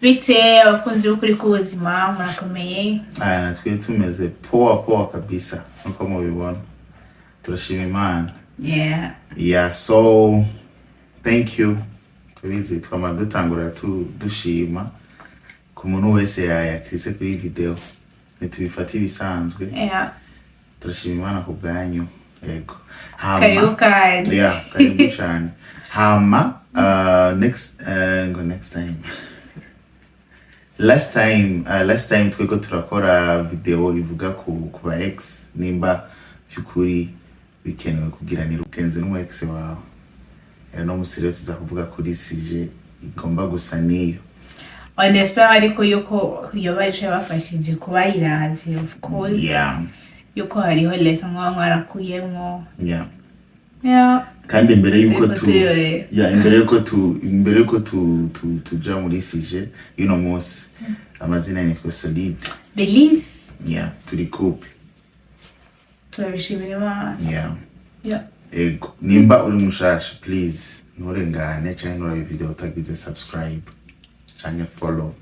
Bite abakunzi b'ukuri k'ubuzima murakomeye? Natwe tumeze poa kabisa nkuko mubibona. Turashima Imana. Yeah, so thank you. Kubizi twama dutangura dushima ku muntu wese yakrise kuri video. Nitubifata ibisanzwe. Yeah. Turashima Imana ku bwanyu. Yego. Karibu kandi. Yeah, karibu cyane. Hama next time. Last time twego turakora video ivuga ku ba ex nimba byukuri bikenewe kugiranira ubugenzi n'umu ex wawe. No musire tuza kuvuga kuri sije igomba gusa niyo. Honestly ariko yuko yobaje bafashije kuba iravye of course. Yeah. Yuko hariho lesson mwarakuyemo. Yeah. Kandi imbere yuko tuja muri sije yuno munsi amazina nitwa Solide. Belize. Yeah, turi couple. Turabishimira Imana. Yeah. Ego, nimba uri mushasha please nturengane cyangwa nurabe video utagize subscribe cyangwa follow.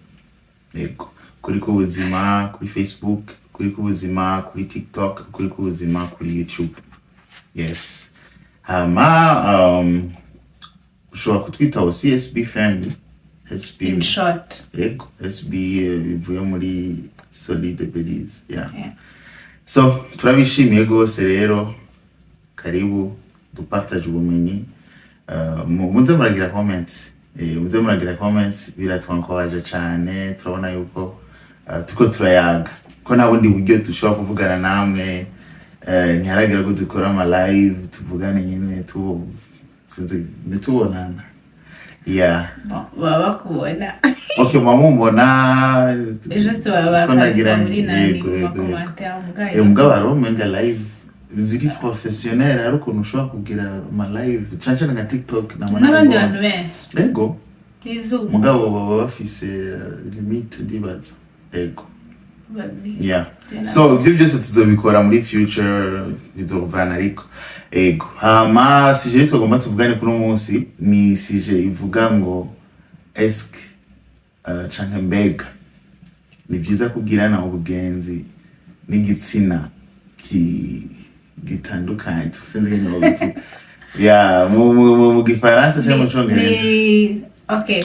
Ego, kuri k'ubuzima kuri Facebook, kuri k'ubuzima kuri TikTok, kuri k'ubuzima kuri YouTube. Yes. Ushobora kutwita aussi SB family. SB in short. Ego, SB bivuye muri Solide Belize. Yeah. So, turabishimiye gose rero. Karibu dupartage ubumenyi. Muze muragira comments biratwankoraje cyane. Turabona yuko tuko turayaga ko nta bundi buryo dushobora kuvugana namwe. Ntiharagira ko dukora ama live tuvugane nyine sinzi nitubonana. Yeah. Baba kubona. Okay, mwamumbona. Just baba muri nani mu commentaire mugabo aromenga live ziri professionnel ariko nushobora kugira ama live cyane na TikTok n'abandi bantu benshi. Ego. Izuba. Mugabo baba bafise limit ndibaza. Ego. Yeah. So ibyo byose tuzobikora muri future bizovana ariko. Ego. Hama sije tugomba tuvugane kuno munsi ni sije ivuga ngo eske canke mbega ni vyiza kugirana ubugenzi n'igitsina gitandukanye tusenze ngo yeah mu gifaransa cyangwa mu cyongereza. Okay.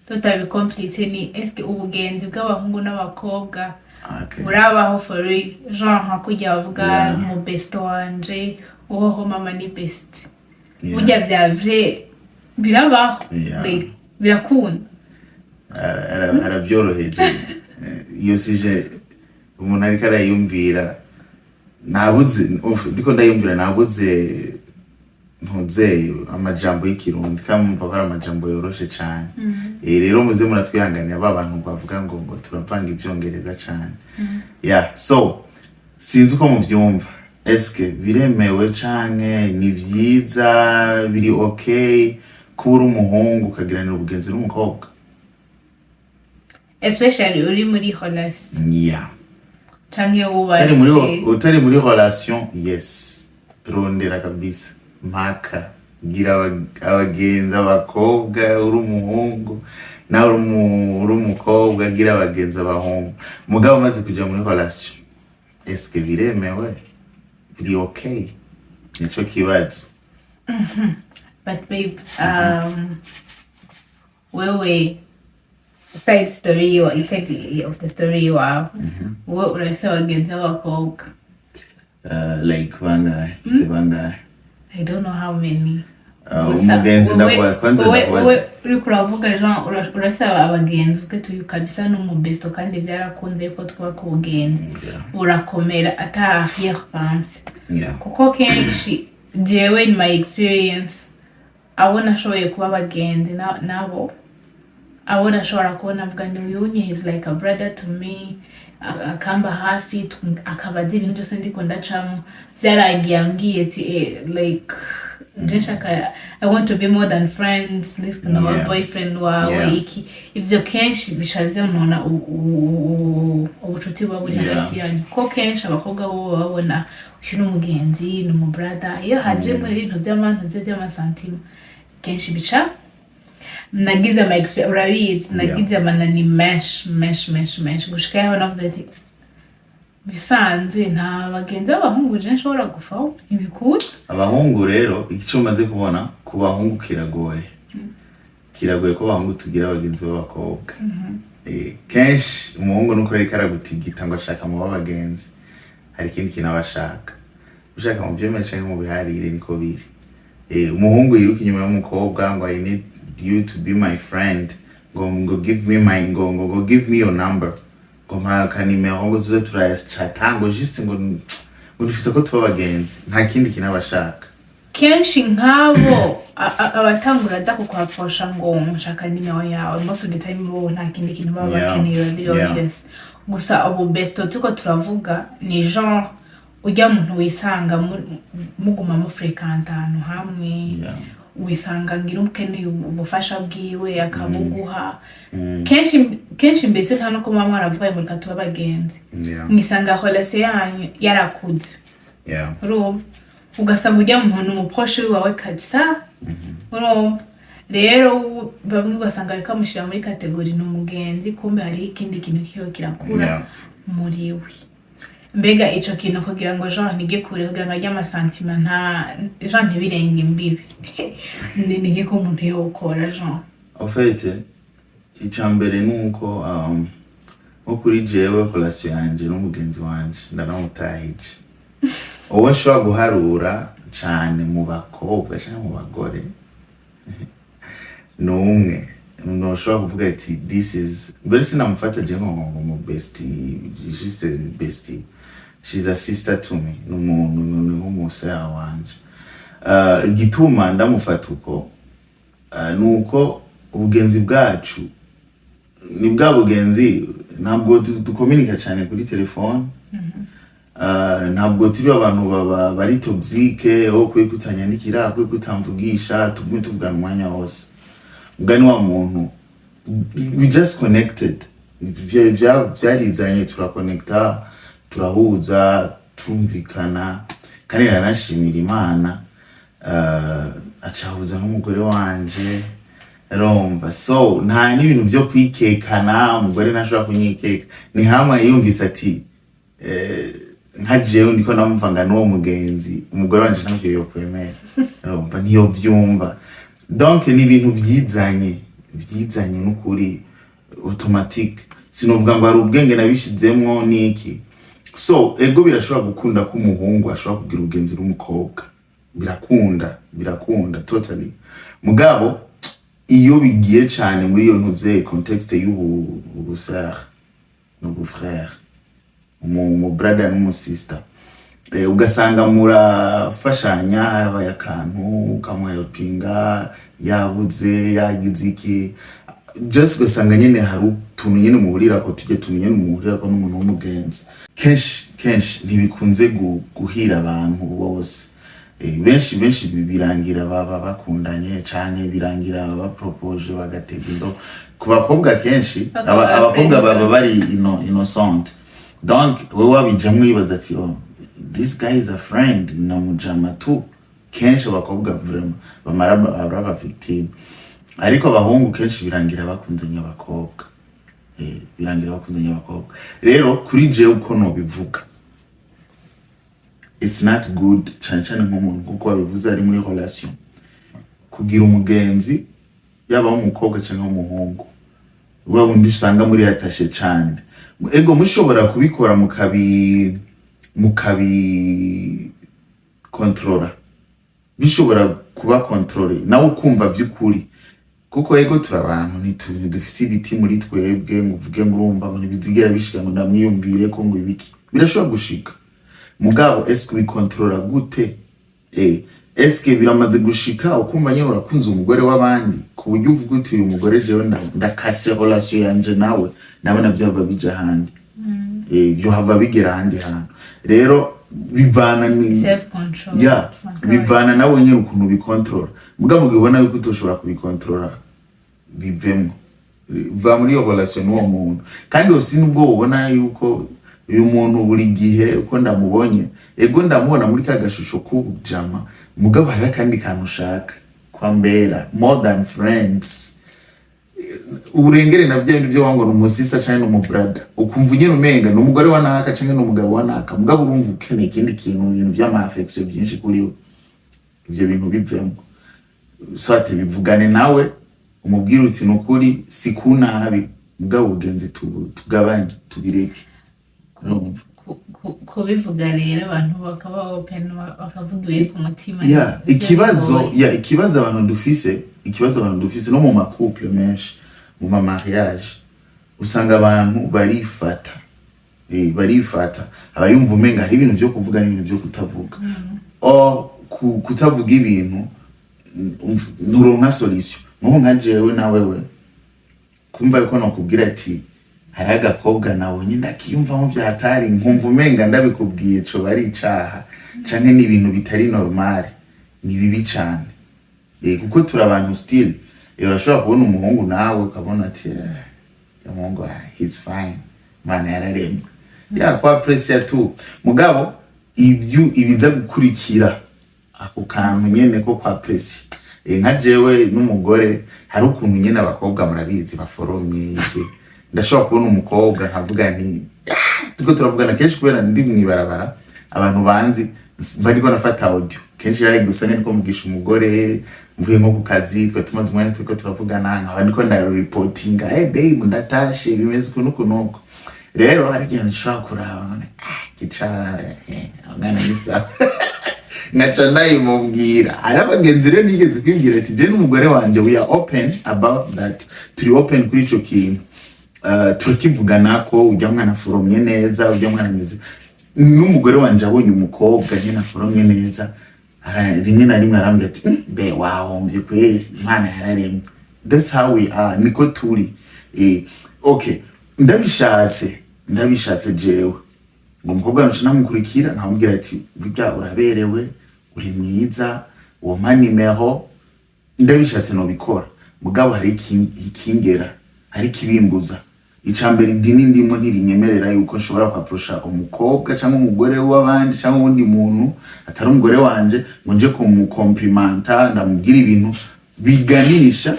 Tutabi complete ni eske ubugenzi bw'abahungu n'abakobwa burabaho for genre nka kujya bavuga mu best wanje uho mama ni best burya vya vrai birabaho birakunda arabyoroheje iyo sije umuntu ariko arayumvira nabuze ndiko ndayumvira nabuze ntuzeye amajambo y'ikirundi kamumva ko amajambo yoroshe cyane. Rero muze muratwihanganira babantu bavuga ngo turavanga ibyongereza cyane. Yeah, so sinzi uko muvyumva. Eske biremewe canke ni vyiza biri okay kuba umuhungu kagiranira ubugenzi n'umukobwa? Especially uri muri relation. Yeah. Canke utari muri relation, yes. Rondera kabisa. Mpaka gira abagenzi abakobwa uri umuhungu na uri umukobwa gira abagenzi abahungu. Mugabo maze kuja muri relation. Eske biremewe? Biri okay? Nico kibazo. But babe, wewe side story or effect of the story wow. What would I say against our folk? Like Banga. I don't know how many. Umugenzi na kwanza uri kuravuga genre urasaba abagenzi uketuye kabisa no mu besto kandi byarakunze ko twako ubugenzi urakomera ata here pense. Kuko kenshi jewe in my experience abona shoboye kuba abagenzi nabo abona shobora kubona avuga ni uyunye is like a brother to me akamba hafi akabaza ibintu byose ndiko ndacamo byaragiye ambwiye like I want to be more than friends, listen to my boyfriend wawe iki ivyo kenshi bishaze umuntu ubucuti bwa buri hagati yanyu ko kenshi abakobwa bo babona uyu n'umugenzi n'umu brother iyo haje muri ibintu by'amantu by'amasantima kenshi bica nagize ama experience urabizi nagize amanani mesh gushika yaho navuze ati bisanzwe nta bagenzi b'abahungu je nshobora gufaho ibikuru abahungu rero igice umaze kubona ku bahungu kiragoye ko abahungu tugira abagenzi b'abakobwa kenshi umuhungu nuko reka aragutigita ngo ashaka mu bagenzi hari ikindi kintu abashaka ushaka mu byo menshi mu biharire niko biri umuhungu yiruka inyuma y'umukobwa ngo I need you to be my friend ngo give me my ngo give me your number ngo mpaka nimero ngo tuze turayachat ngo juste ngo ndifise ko tuba bagenzi nta kindi kintu abashaka kenshi nk'abo abatangura da kukwapfosha ngo nshaka nimero yawe most of the time bo nta kindi kintu baba bakeneye obvious gusa abo besto tuko turavuga ni genre ujya muntu wisanga muguma mu frequent ahantu hamwe wisanga ngira umukeneye ubufasha bwiwe akabuguha kenshi mbese nta no ko mama aravuga muri katu abagenzi mwisanga relation yanyu yarakuze urumva ugasanga ujya mu muntu umuproche wawe kabisa urumva rero bamwe ugasanga ariko amushira muri kategori n'umugenzi kumbe hari ikindi kintu kiyo kirakura muri we mbega ico kintu kugira ngo Jean nige kure kugira ngo ajya amasantima nta Jean ntibirenge imbibi nige ko umuntu yokora Jean en fait icambere nuko nko kuri jewe relation yanje n'umugenzi wanje ndaramutahije uwo nshobora guharura cane mu bakobwa canke mu bagore n'umwe ntushobora kuvuga ati this is mbere sinamufata je nko bestie juste bestie she's a sister to me n'umusaya wanje igituma ndamufata uko nuko ubugenzi bwacu ni bwa bugenzi ntabwo dukomunika cyane kuri telefone ntabwo turi abantu bari toxique aho kwe kutanyandikira kwe kutamvugisha tugumye tuvugana umwanya wose mugani wa muntu we just connected vyarizanye turakonekta turahuza tumvikana kandi nanashimira Imana acahuza n'umugore wanje romba so nta n'ibintu byo kwikekana umugore nashobora kunyikeka ni hamwe yumvise ati nka jewe ndiko namuvanga n'uwo mugenzi umugore wanje ntabyo yokwemera romba niyo vyumva donc ni ibintu vyizanye n'ukuri automatique sinovuga ngo ari ubwenge nabishizemwo niki so ego birashobora gukunda ko umuhungu ashobora kugira ubugenzi n'umukobwa birakunda totally mugabo iyo bigiye cyane muri iyo ntuze context y'ubusar n'ubufrère mu brother n'umu sister ugasanga murafashanya habaye akantu ukamwelpinga yabuze yagize iki just ugasanga nyene hari utuntu nyene muhurira ko tujye tumenye muhurira ko n'umuntu w'umugenzi kenshi ntibikunze guhira abantu bose benshi birangira baba bakundanye canke birangira baba propose bagategundo ku bakobwa kenshi abakobwa baba bari innocent donc wewe wabijamwe yibaza ati this guy is a friend na mujama tu kenshi abakobwa vraiment bamara victime ariko abahungu kenshi birangira bakunzanya abakobwa rero kuri jewe uko no bivuga it's not good cyane nk'umuntu kuko babivuze ari muri relation kugira umugenzi yaba umukobwa cyangwa umuhungu wewe undi usanga muri attaché cyane ego mushobora kubikora mukabi controller bishobora kuba contrôler nawe ukumva vy'ukuri kuko ego turabantu ntidufise ibiti muri twebwe ngo uvuge ngo urumva ngo nibizigera bishika ngo ndamwiyumvire ko ngo ibiki birashobora gushika mugabo eske bikontrola gute eske biramaze gushika ukumva nyine urakunze umugore w'abandi ku buryo uvuga uti uyu mugore jewe ndakase relation yanje nawe nabona byava bija handi byo hava bigera handi hantu rero bivana ni self control bivana nawe nyine ukuntu bikontrola mugabo ubona yuko utoshobora kubikontrola bivemo va muri iyo relation n'uwo muntu kandi osi nubwo ubona yuko uyu muntu buri gihe uko ndamubonye ego ndamubona muri kagashusho k'ubujama mugabo hari kandi kantu ushaka kwambera more than friends uburengere nabyo byo wango n'umusista cyane n'umubrada ukumva ugena umenga n'umugore wa naka cyane n'umugabo wa naka mugabo urumva ukeneye ikindi kintu ibintu by'ama affection byinshi kuri we ibyo bintu bivemo swate bivugane nawe umubwira uti nukuri sikunabi mugabo ubugenzi tugabanye tubireke kubivuga rero abantu bakaba open bakavuga ibiri ku mutima ikibazo abantu dufise no mu ma couple menshi mu ma mariage usanga abantu barifata abayumva umenga hari ibintu byo kuvuga n'ibintu byo kutavuga kutavuga ibintu nuronka solution nko nka jewe na wewe kumva ariko nakubwira ati hari agakobwa nabonye ndakiyumvamo byatari nkumva umenga ndabikubwiye co bari icaha canke n'ibintu bitari normal ni bibi cyane kuko turi abantu still urashobora kubona umuhungu nawe ukabona ati umuhungu he's fine mana yararemye kwa pressure tu mugabo ibiza gukurikira ako kantu nyene ko kwa pressure nka jewe n'umugore hari ukuntu nyene abakobwa murabizi baforomye ndashobora kubona umukobwa nkavuga nti tuko turavugana kenshi kubera ndi mwibarabara abantu banzi bariko nafata audio kenshi yari gusa niko mugisha umugore mvuye nko ku kazi twe tumaze umwanya tuko turavugana nkaba ndiko nda reporting babe ndatashe bimeze kunuko rero hari igihe nshobora kuraba kicara ngana nisa ngaca ndayimubwira hari abagenzi rero nigeze kwibwira ati je n'umugore wanje we are open about that turi open kuri ico kintu turakivugana ko ujya mwana foromye neza ujya mwana meze n'umugore wanje abonye umukobwa nyine foromye neza rimwe na rimwe arambye ati be wahombye kweri imana yararemye that's how we are niko turi okay ndabishatse jewe ngo umukobwa nshina mukurikira nkamubwira ati burya uraberewe uri mwiza uwo manimeho ndabishatse no bikora mugabo hari ikingera hari kibimbuza icambere idini ndimo ntirinyemerera yuko nshobora kwaprosha umukobwa cyangwa umugore w'abandi cyangwa undi muntu atari umugore wanje ngo nje kumukomplimenta ndamubwira ibintu biganisha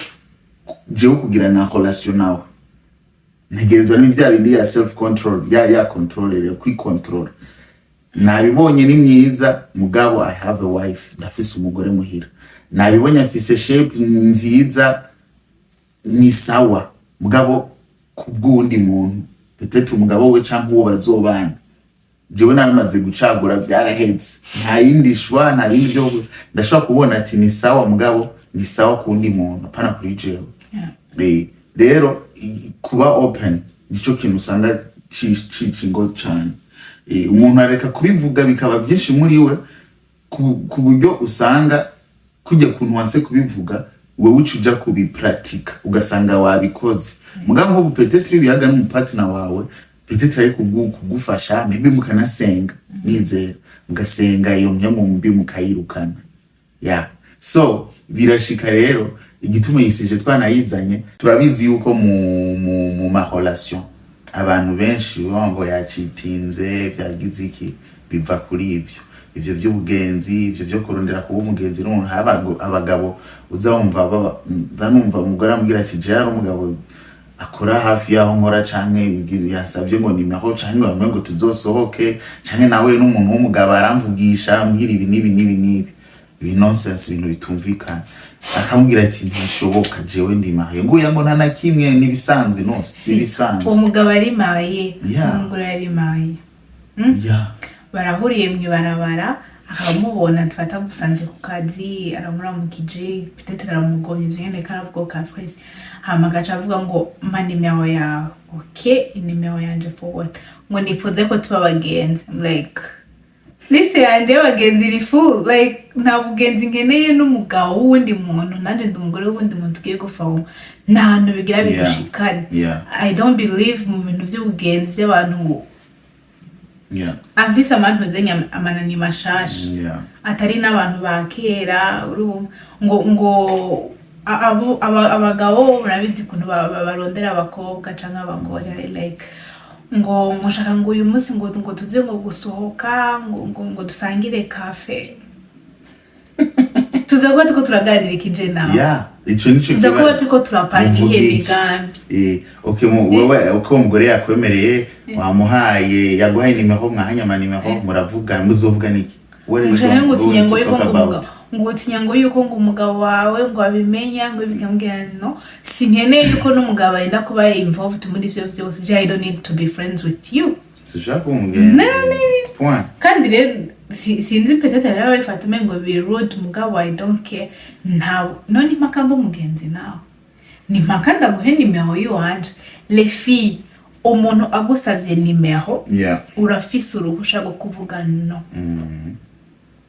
jewe kugira na relation nawe ntegerezwa n'ibya bindi ya self control ya control rero kwikontrol nabibonye ni myiza mugabo I have a wife ndafise umugore muhira nabibonye afise shape nziza ni sawa mugabo kubwundi muntu peut-être umugabo we cyangwa uwo bazobana jewe naramaze gucagura byarahetse nta yindi shwa nta bindi byo ndashaka kubona ati ni sawa mugabo ni sawa kundi muntu apana kuri jewe rero kuba open nico kintu usanga cingo cyane umuntu areka kubivuga bikaba byinshi muri we ku buryo usanga kujya kuntu wanse kubivuga wewe ucuja kubipratika ugasanga wabikoze mugabo nko peut-être biyaga n'umupartner wawe peut-être ari kugufasha maybe mukanasenga nizera mugasenga iyo mpemu mbi mukayirukana so birashika rero igituma yisije twanayizanye turabizi yuko mu ma relation abantu benshi bambo yacitinze byagize iki biva kuri ivyo by'ubugenzi ivyo byo kurondera kuba umugenzi n'umuntu abagabo uzawumva zanumva umugore amubwira ati je ari umugabo akora hafi yaho nkora canke yasavye ngo nimeho canke bamwe ngo tuzosohoke canke nawe n'umuntu w'umugabo aramvugisha ambwira ibi nibi nonsense ibintu bitumvikana akamubwira ati ntishoboka jewe ndi marié ngo yango nta kimwe nibisanzwe no si bisanzwe umugabo ari marié umugore ari marié barahuriye mwibarabara akamubona tufata gusanze ku kazi aramuramukije peut-être aramugomye vyene karavuga ka twese hama gacha avuga ngo mpa nimero yawe okay nimero yanje for what ngo nifuze ko tuba abagenzi like lise yanje abagenzi iri full like nta bugenzi nkeneye n'umugabo wundi muntu nanje ndi umugore wundi muntu tugiye gufaho nta hantu bigira bidushikane I don't believe mu bintu by'ubugenzi by'abantu ambisa abantu zenya amanani mashasha atari n'abantu bakera ngo abagabo murabizi kuntu barondera abakobwa canke abagore like ngo mushaka ngo uyu munsi ngo tuze ngo gusohoka ngo dusangire cafe tuze tuza kuba tuko turaganira ikije nawe ico nico tuza kuba tuko turapanga ihe migambi okay wewe uko umugore yakwemereye wamuhaye yaguhaye nimero mwahanya nimero muravuga muzovuga niki ngo tinyango yuko ngo tinyango yuko ngo umugabo wawe ngo abimenya ngo bikambwira no sinkeneye yuko n'umugabo arenda kuba involved muri ivyo vyose. I don't need to be friends with you. So shaka umugenzi. Point. Kandi rero sinzi peut-être rero bari fatume ngo be rude umugabo I don't care. None makambo umugenzi nawe. Ni makanda guhe nimero yiwanje. Les filles umuntu agusavye nimero urafise uruhusha rwo kuvuga no.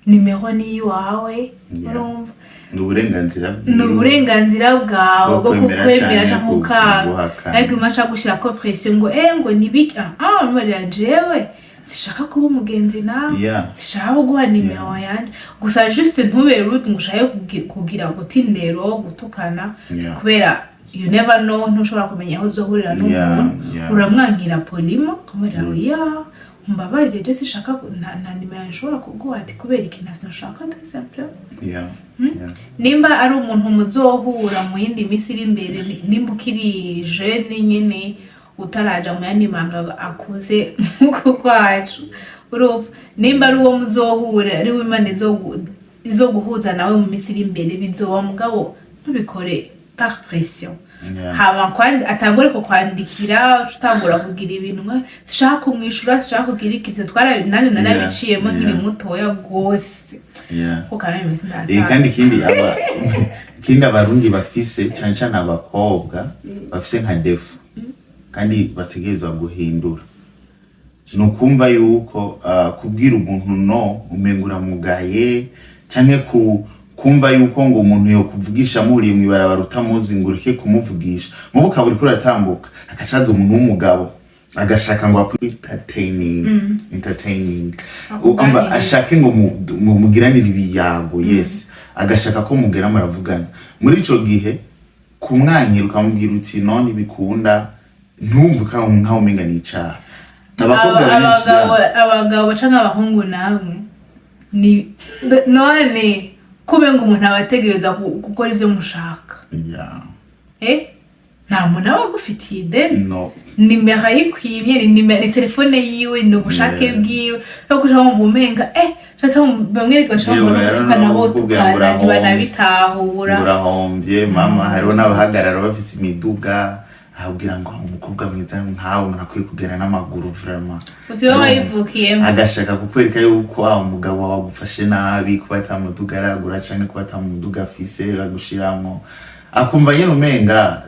Nimero ni wawe urumva n'uburenganzira bwawe bwo kukwemera cyangwa ukanga ariko umasha gushira ko pression ngo ngo nibika marira jewe sishaka kuba umugenzi nawe sishaka guha nimero yanje gusa juste ntube rude ngushaye kugira gutindero gutukana kubera you never know ntushobora kumenya aho uzohurira n'umuntu uramwankira polimo kumara mbabarire je sishaka nta nimero nshobora kuguha ati kubera ikintu nashaka simple nimba ari umuntu muzohura mu yindi minsi iri imbere nimba ukiri jeune nyene utaraja mu yandi manga akuze nkuko kwacu urumva nimba ari uwo muzohura ari w'Imana izo guhuza nawe mu minsi iri imbere bizoba mugabo ntubikore par pression haba kwandi atangore ko kwandikira tutangura kugira ibintu sishaka kumwishura sishaka kugira ikivyo twarabinani nanabiciyemo nkiri mutoya gose ko kana imisi ndaza kandi kindi abarundi bafise cyane cyane abakobwa bafise nka defu kandi bategerezwa guhindura nukumva yuko kubwira umuntu no umengura mugaye canke kumva yuko ngo umuntu yo kuvugisha muri mwibarabara utamuzi ngurike kumuvugisha mubo kaburi kuratambuka akacaza umuntu w'umugabo agashaka ngo entertaining amba ashake ngo mugiranira ibiyago agashaka ko mugera muravugana muri ico gihe kumwanyira ukamubwira uti none bikunda ntumve ko nkaho umenga n'icyaha abagabo canke abahungu namwe ni none kube ngo umuntu abategereza gukora ivyo mushaka nta muntu aba agufitiye ideni nimero yikwimye ni telefone yiwe ni ubushake bwiwe yo kuja mu bumenga bamwe bashobora gutukana botukana ntibanabitahura urahombye mama hariho n'abahagarara bafise imiduga ahubwira ngo umukobwa mwiza nkawe umuntu akwiye kugenda n'amaguru vraiment utiwe wayivukiyemo agashaka kukwereka yuko umugabo wawe agufashe nabi kuba atamuduga aragura canke kuba atamuduga afise agushiramwo akumva nyene umenga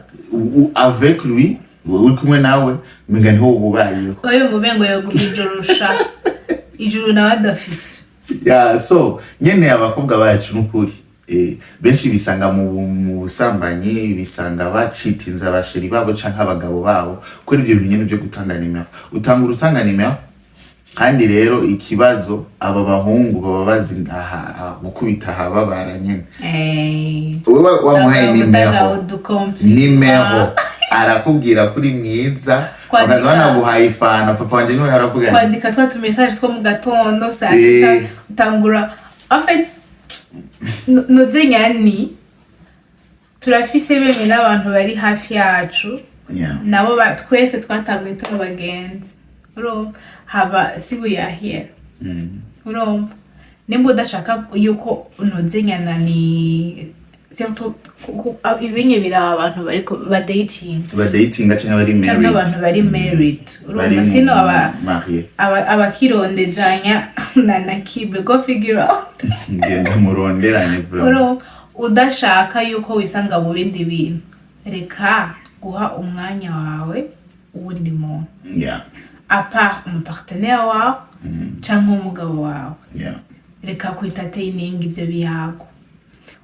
avec lui uri kumwe nawe umenga niho ububayeho oyo mubengo yo gubijurusha ijuru nawe adafise so nyene abakobwa bacu n'ukuri benshi bisanga mu busambanyi bisanga bacitinza abasheri babo canke abagabo babo kuri ibyo bintu byo gutanga nimero utanga nimero kandi rero ikibazo aba bahungu baba bazi gukubita hababara nyene wewe wamuhaye nimero arakubwira kuri mwiza ukazana guhaye ifana papa wanje niwe aravuga kwandika twa tu message two mu gatondo saa sita utangura en fait nuzenyani turafise bemwe n'abantu bari hafi yacu nabo twese twatanguye turi abagenzi urumva haba sibuyahera urumva nimba udashaka yuko unozenyana ni ibinye biraba abantu bariko badatinga canke abantu bari married urumva sino abakirondezanya na kibe go figure out ngenda muronderane bro udashaka yuko wisanga mu bindi bintu reka guha umwanya wawe uwundi muntu apa umupartenaire wawe canke umugabo wawe reka kwitatininga ivyo biyago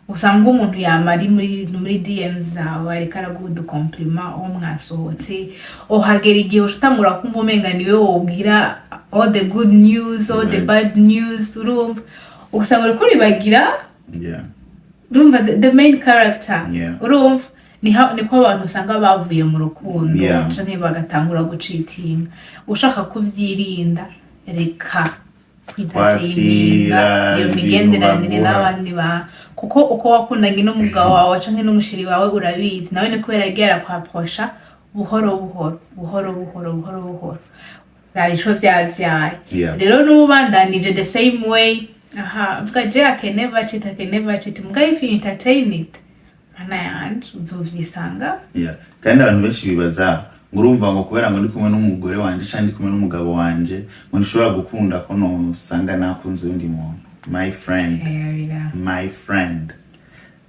usanga umuntu yamari muri DMs zawe ariko araguha udukompliment aho mwasohotse uhagera igihe utamura kumva umenga niwe wobwira all the good news all the bad news urumva usanga uri kuribagira urumva the main character urumva niko abantu usanga bavuye mu rukundo canke bagatangura gucitinga ushaka kuvyirinda reka kwitatininga iyo migenderanire n'abandi kuko uko wakundanye n'umugabo wawe canke n'umushiri wawe urabizi nawe ni kubera yagera kwaprosha buhoro buhoro ico vyavyaye rero n'ubandanije the same way mvuga je I can never cheat mvuga if you entertain it mana yanje uzovyisanga kandi abantu benshi bibaza ngurumva ngo kubera ngo ndi kumwe n'umugore wanje canke ndi kumwe n'umugabo wanje ngo nshobora gukunda ko no sanga nakunze undi muntu my friend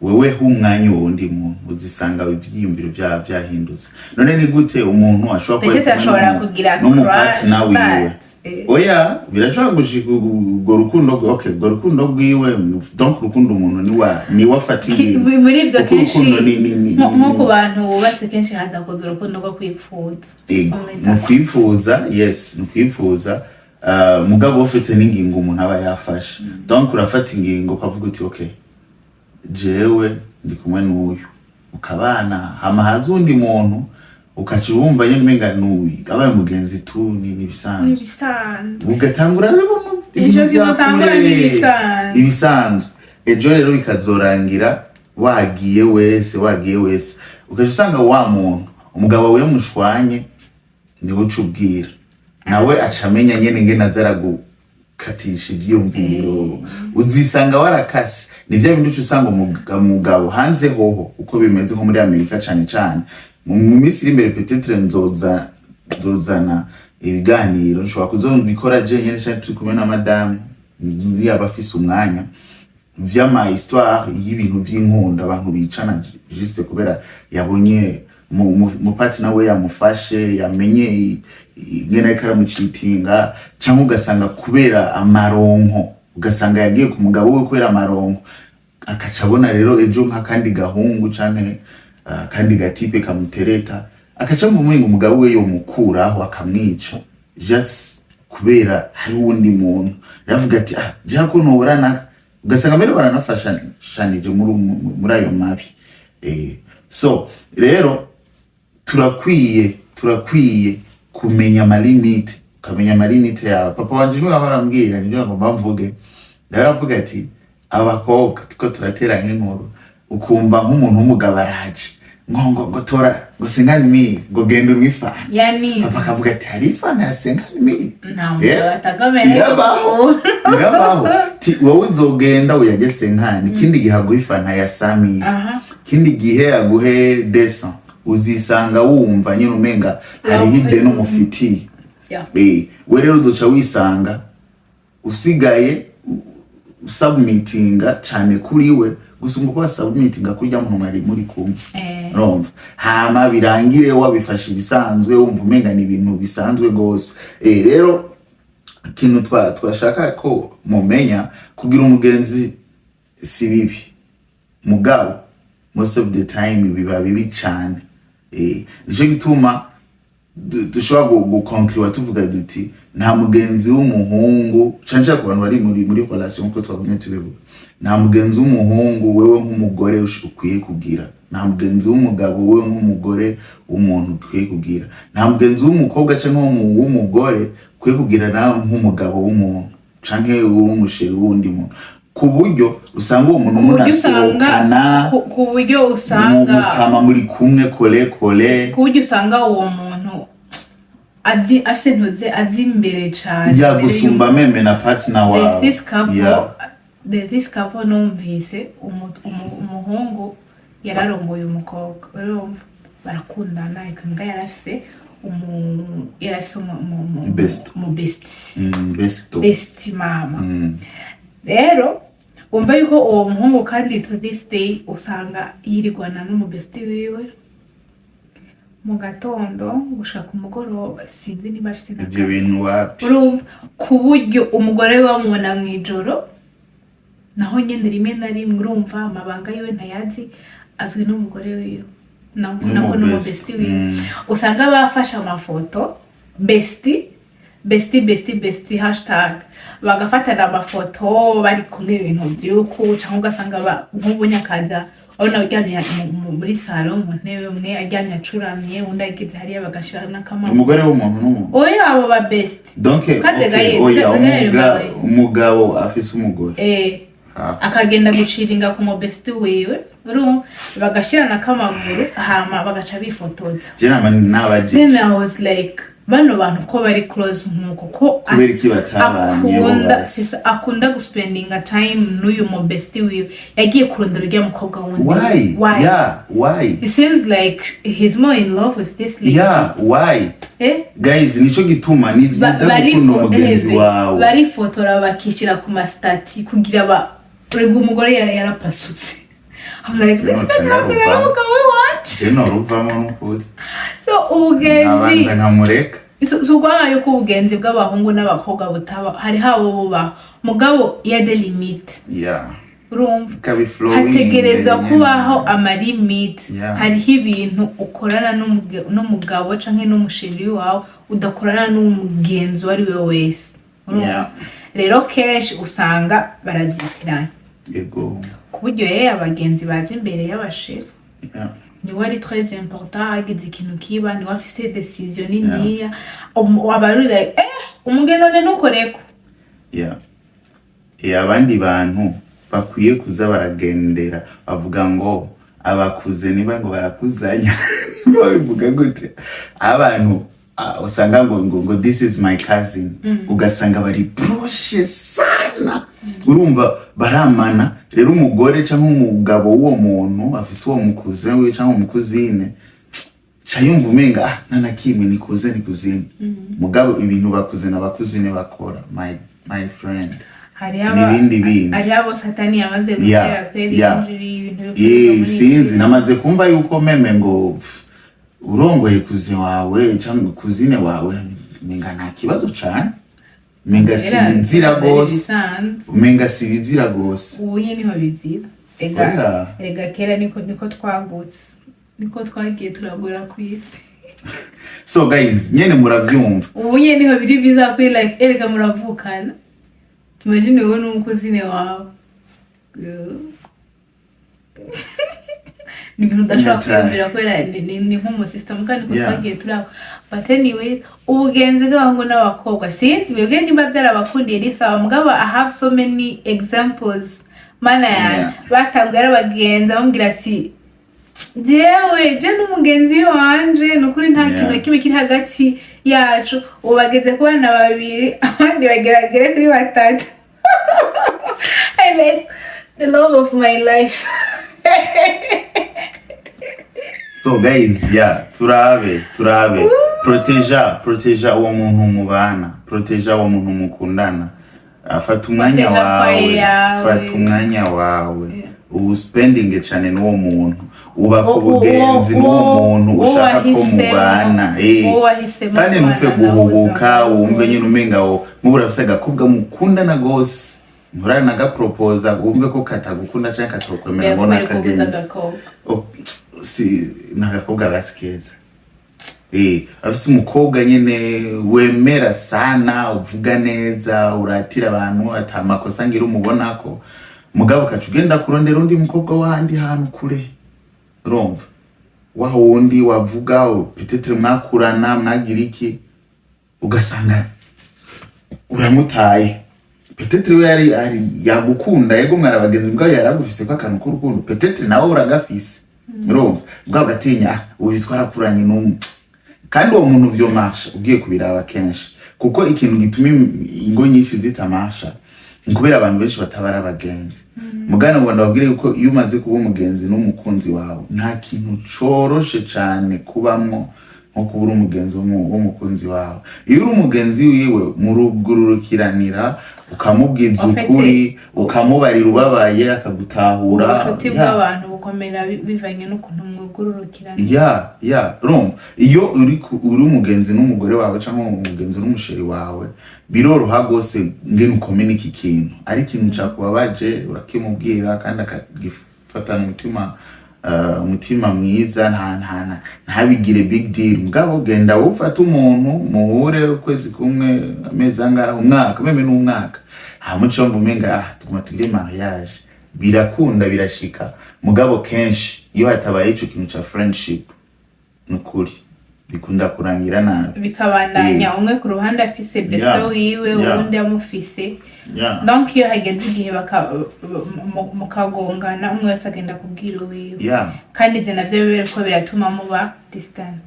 wewe humwanya wundi muntu uzisanga ivyiyumviro vyahindutse none ni gute umuntu ashobora kugira n'umupartner wiwe oya birashobora gushika urwo rukundo rwiwe donc urukundo umuntu ni wafatiye muri ivyo kenshi nko ku bantu bubatse kenshi haza kuza urukundo rwo kwipfuza mu kwipfuza mu kwipfuza mugabo ufite n'ingingo umuntu aba yafashe donc urafata ingingo ukavuga uti okay jewe ndi kumwe n'uyu ukabana hama haza undi muntu ukaca wumva nyene umenga n'uyu abaye umugenzi tu ni bisanzwe ugatangura rero ibisanzwe ejo rero bikazorangira wagiye wese ukaca usanga wa muntu umugabo we mushwanye niwe ucubwira nawe acamenya nyene ngene azaragukatisha ivyumviro uzisanga warakase nivyo bintu usanga umugabo hanze hoho uko bimeze nko muri Amerika cane mu minsi iri imbere peut-être nzozana ibiganiro nshobora kuzobikora je nyene cyane turi kumwe na madame yaba afise umwanya vy'ama histoire y'ibintu vy'inkunda abantu bicana juste kubera yabonye mu partner we yamufashe yamenye ngene karamucitinga cyangwa ugasanga kubera amaronko ugasanga yagiye ku mugabo we kubera amaronko akacabona rero ejo nk'akandi gahungu canke kandi gatipe kamutereta akaca mu mwengo umugabo we yomukuraho akamwica just kubera hari wundi muntu ravuga ati jako noburana ugasanga mbere baranafashanije muri ayo mabi so rero turakwiye kumenya amalimite ukamenya amalimite yawe papa wanje niwe arambwira nibyo ngomba mvuge yaravuga ati abakobwa tuko turatera nk'inkuru ukumva nk'umuntu w'umugabo araje ngo tora ngo sengani ngo genda umwifana yani papa akavuga ati hari ifana ya sengani irabaho ti wowe uzogenda uyagese nkani kindi gihe aguhifana ya sami kindi gihe aguhe desa uzisanga wumva nyine umenga hari hide no mufiti we rero duca wisanga usigaye submittinga cyane kuri we gusumba ko submittinga kurya mu mwari muri kumwe romva hama birangire wabifasha ibisanzwe wumva umenga ni ibintu bisanzwe gose rero kintu twashaka ko mumenya kugira umugenzi si bibi mugabo most of the time biba bibi cyane nico gituma dushobora gukonkriwa tuvuga duti nta mugenzi w'umuhungu canca ku bantu bari muri relation ko twagumye tubivuga nta mugenzi w'umuhungu wewe nk'umugore ukwiye kugira nta mugenzi w'umugabo wewe nk'umugore w'umuntu ukwiye kugira nta mugenzi w'umukobwa canke w'umugore ukwiye kugira nawe nk'umugabo w'umuntu canke w'umusheri w'undi muntu ku buryo usanga uwo muntu munasohokana ku buryo usanga mukama muri kumwe kole ku buryo usanga uwo muntu afise ntuze azi imbere cyane yagusumba meme na partner wawe this couple numvise umuhungu yararongoye umukobwa urumva barakundana ikambwa yarafise best mama rero umva yuko uwo muhungu kandi to this day usanga yirigwana n'umubesti wiwe mu gatondo gushaka umugoroba sinzi niba afite ibyo bintu wapi ku buryo umugore we bamubona mu ijoro naho nyene rimwe na rimwe urumva amabanga yiwe ntayazi azwi n'umugore wiwe nako n'umubesti wiwe usanga bafashe amafoto besti hashtag bagafatana amafoto bari kumwe ibintu by'uko cyangwa ugasanga nk'ubunyakaza abona uryamye muri salon mu ntebe umwe aryamye acuramye undi agize hariya bagashira n'akamaro umugore w'umuntu n'umuntu oya abo ba best donc umugabo afise umugore akagenda guciringa ku mobesti wiwe urumva bagashirana kamaguru hama bagaca bifotoza je nabaje then I was like bano bantu ko bari close nkuko ko akunda guspendinga time n'uyu mobesti wiwe yagiye kurondera urya mukobwa wundi why it seems like he's more in love with this lady why guys nico gituma ni vyiza gukunda umugenzi wawe barifotora bakishira ku mastati kugira ba urego umugore yarapasutse I'm like let's not happen what je no ruvamo n'ukuri so ubugenzi abanza nkamureka so kwa yuko ubugenzi bw'abahungu n'abakobwa butaba hari habo buba mugabo ya the limit urumva hategerezwa kubaho amalimit hariho ibintu ukorana n'umugabo canke n'umushiri wawe udakorana n'umugenzi wari we wese rero kenshi usanga baravyitiranya yego kuburyo abagenzi bazi imbere y'abashiri ni wari très important agize ikintu kiba ni wafise decision niniya abaruri like umugenzi nukoreko abandi bantu bakwiye kuza baragendera bavuga ngo abakuze niba ngo barakuzanya babivuga gute abantu usanga ngo this is my cousin ugasanga bari proche sana urumva baramana rero umugore cyangwa umugabo w'uwo muntu afise uwo mukuze we cyangwa umukuzine cyayumva umenga nanakimwe nikuze nikuzine mugabo ibintu bakuze n'abakuzine bakora my friend hari abo satani yamaze gutera kweri injiri ibintu sinzi namaze kumva yuko meme ngo urongoye kuze wawe cyangwa kuzine wawe menga nta kibazo cyane menga sibizira gose menga sibizira gose ubuye niho bizira ega kera niko twagutse niko twagiye turagura kwisi so guys nyene muravyumva ubuye niho biri biza kuri like erega muravukana imagine wowe n'umukuzine wawe ni bintu udashobora kwiyumvira kubera ni nkumu system kandi ko twagiye turabo but anyway ubugenzi bw'abahungu n'abakobwa sinzi bwebwe nimba byarabakundiye ni sawa mugabo I have so many examples mana ya batanguye arabagenza bambwira ati jewe je n'umugenzi wanje nukuri nta kintu kimwe kiri hagati yacu ubageze ku bana babiri abandi bageragere kuri batatu I met the love of my life. So guys, turabe proteja uwo muntu mubana, proteja uwo muntu mukundana. Fata umwanya wawe ubu spending cyane n'uwo muntu uba ku bugenzi n'uwo muntu ushaka ko mubana kandi ntufe guhubuka wumve nyine umenga wo mubura bisagakobwa mukundana gose murana gaproposa wumve ko katagukunda cyane katokwemera ngo nakagenza si nagakobwa basikeza afise umukobwa nyene wemera sana uvuga neza uratira abantu atamakosa ngira umubonako mugabo kacugenda kurondera undi mukobwa wandi hantu kure urumva waho wundi wavuga peut-être mwakurana mwagira iki ugasanga uramutaye peut-être we ari yagukunda yego mwarabagenzi bwa yaragufise ko akantu k'urukundo peut-être nawe uragafise urumva bwa gatinya uyu twarakuranye n'umwe kandi uwo muntu byo marsha ugiye kubiraba kenshi kuko ikintu gituma ingo nyinshi zitamasha nkubera abantu benshi batabara abagenzi mugana ubona babwire yuko iyo umaze kuba umugenzi n'umukunzi wawe nta kintu coroshe cyane kubamwo nko kubura umugenzi w'umukunzi wawe iyo uri umugenzi wiwe murugurukiranira ukamubwiza ukuri ukamubarira ubabaye akagutahura ubucuti bw'abantu bukomera bivanye n'ukuntu mwugururukirana rumva iyo uri umugenzi n'umugore wawe cyangwa umugenzi n'umusheri wawe biroroha gose ngene ukomene iki kintu ari ikintu cyakubabaje urakimubwira kandi akagifata umutima mwiza ntabigire big deal mugabo genda ufata umuntu muhure ukwezi kumwe amezi angahe umwaka meme n'umwaka hamuco mbumenga tuguma tugire mariage birakunda birashika mugabo kenshi iyo hatabaye ico kintu cha friendship nukuri bikunda kurangira nabi bikabandanya umwe ku ruhande afise besto wiwe uwundi amufise donc iyo hageze igihe mukagongana umwe wese agenda kubwira wiwe kandi ivyo navyo bibere ko biratuma muba distant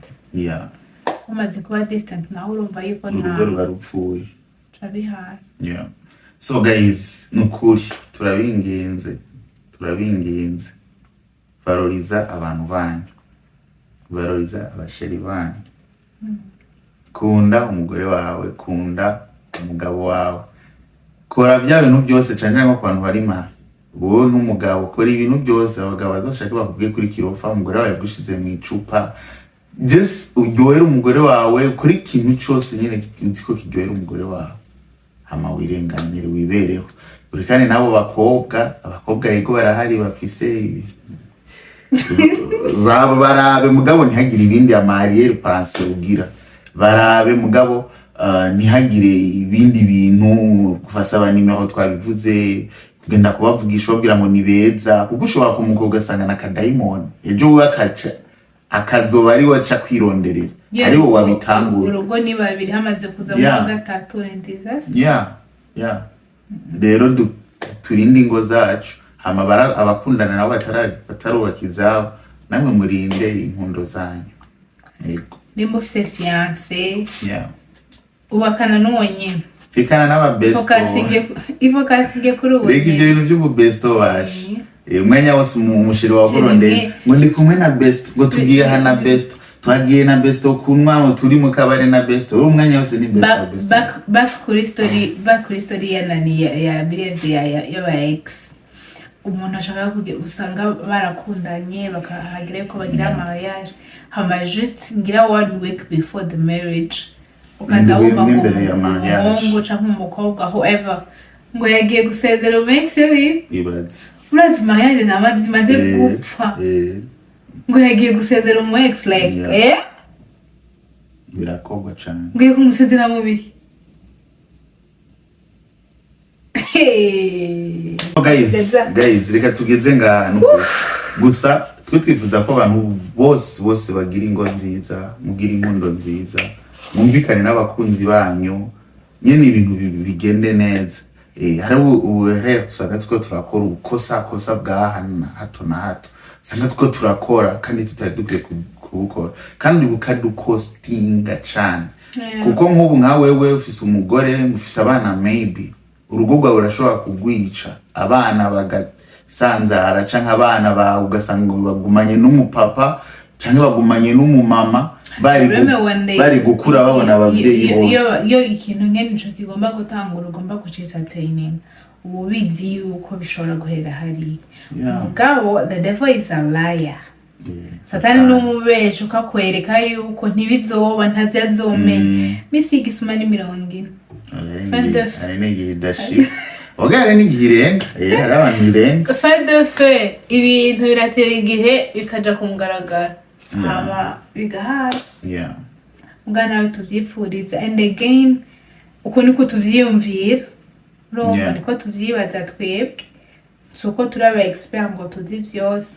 umaze kuba distant nawe urumva yuko urugo ruba rupfuye turabihara so guys nukuri turabingenze valoriza abantu banyu valoriza abasheri banyu kunda umugore wawe kunda umugabo wawe kora bya bintu byose cyane nko abantu bari marié wowe nk'umugabo kora ibintu byose abagabo bazashaka bakubwiye kuri kirofa umugore wawe gushize mu icupa just uryohera umugore wawe kuri ikintu cyose nyine nzi ko kiryohera umugore wawe hama wirenganire wibereho buri kandi nabo abakobwa yego barahari bafise barabe mugabo ntihagire ibindi ya marié pense ugira barabe mugabo ntihagire ibindi bintu kufasaba nimero twabivuze kugenda kubavugisha babwira ngo ni beza kuko ushobora kumukobwa ugasanga na kadayimoni ejo wakaca akazoba ari waca kwironderera ari wo wabitangura urugo ni babiri hamaze kuza mu gatatu ndiza rero turinde ingo zacu hama abakundana nabo batarubaka izabo namwe murinde inkundo zanyu yego nimba ufise fiancé ubakana n'uwo nyine fikana n'ababesto ivokasinge kuri ubu rega ibyo bintu by'ububesto bashe umwanya wose umushiri wa burondeye ngo ndi kumwe na besto ngo tugiye hana besto twagiye na besto kunwa turi mu kabare na besto uri umwanya wose ni besto back kuri story ya biremewe y'aba ex umuntu ashaka kugira usanga barakundanye bakahagira ko bagira mariage hama just ngira 1 week before the marriage ukaza wumva umuhungu canke umukobwa whoever ngo yagiye gusezera umex ibaze urazi mariage zimaze gupfa ngo yagiye gusezera umex like birakogwa cane ngiye kumusezera mu bihe guys reka tugeze ngano gusa twifuza ko abantu bose bagira ingo nziza mugira inkundo nziza mwumvikane n'abakunzi banyu nyene ibintu bigende neza hari ubuhere usanga turakora ubukosa bwa hato na hato usanga turakora kandi tutari dukwiye kubukora kandi bukadukostinga cane kuko nk'ubu nka wewe ufise umugore ufise abana maybe urugo rwawe urashobora kugwica abana bagasanzara canke abana bawe ugasanga bagumanye n'umupapa canke bagumanye n'umumama bari gukura babona abavyeyi bose iyo ikintu nkene nico kigomba gutangura ugomba kucita training ubizi yuko bishobora guhera hari mugabo the devil is a liar satani n'umubesha ukakwereka yuko ntibizoba ntavyazomenya misiga isuma ni 40 ari n'igihe idashira ogare n'igihe irenga hari abantu irenga fin de fait ibintu biratera igihe bikaja ku mugaragaro hama bigahara mugana nawe tuvyipfuriza and again uko niko tuvyiyumvira urumva niko tuvyibaza twebwe suko turaba expert ngo tuzi vyose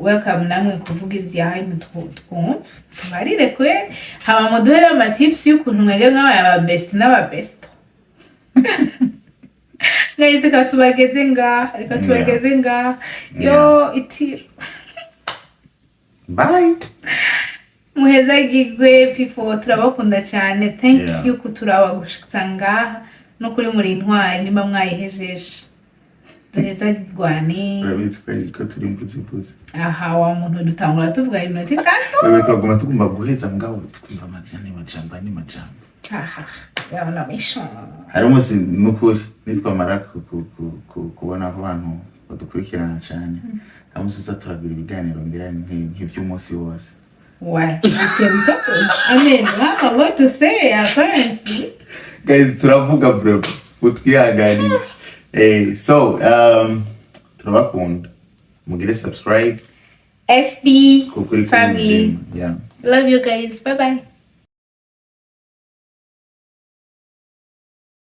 welcome namwe kuvuga ivyanyu twumva tubarire kwe haba muduhere amatips y'ukuntu mwege mwabaye ababest n'ababesto guys reka tubageze ngaha yo itiro bye muhezagirwe people turabakunda cyane thank you kuturaba gushitsa ngaha no kuri muri intwari nimba mwayihejeje duhezagirwane urabitse ko turi mvuze aha wa muntu dutangura tuvuga iminota itatu wewe tugomba guheza ngaho tukumva amajambo aha yabona misho hari umunsi nukuri nitwamara kubona abantu badukurikirana cyane amusuza turagira ibiganiro ngira nk'iby'umunsi wose why I mean what to say apparently guys turavuga bro utwihangani so turabakunda mugire subscribe SB family yeah love you guys bye bye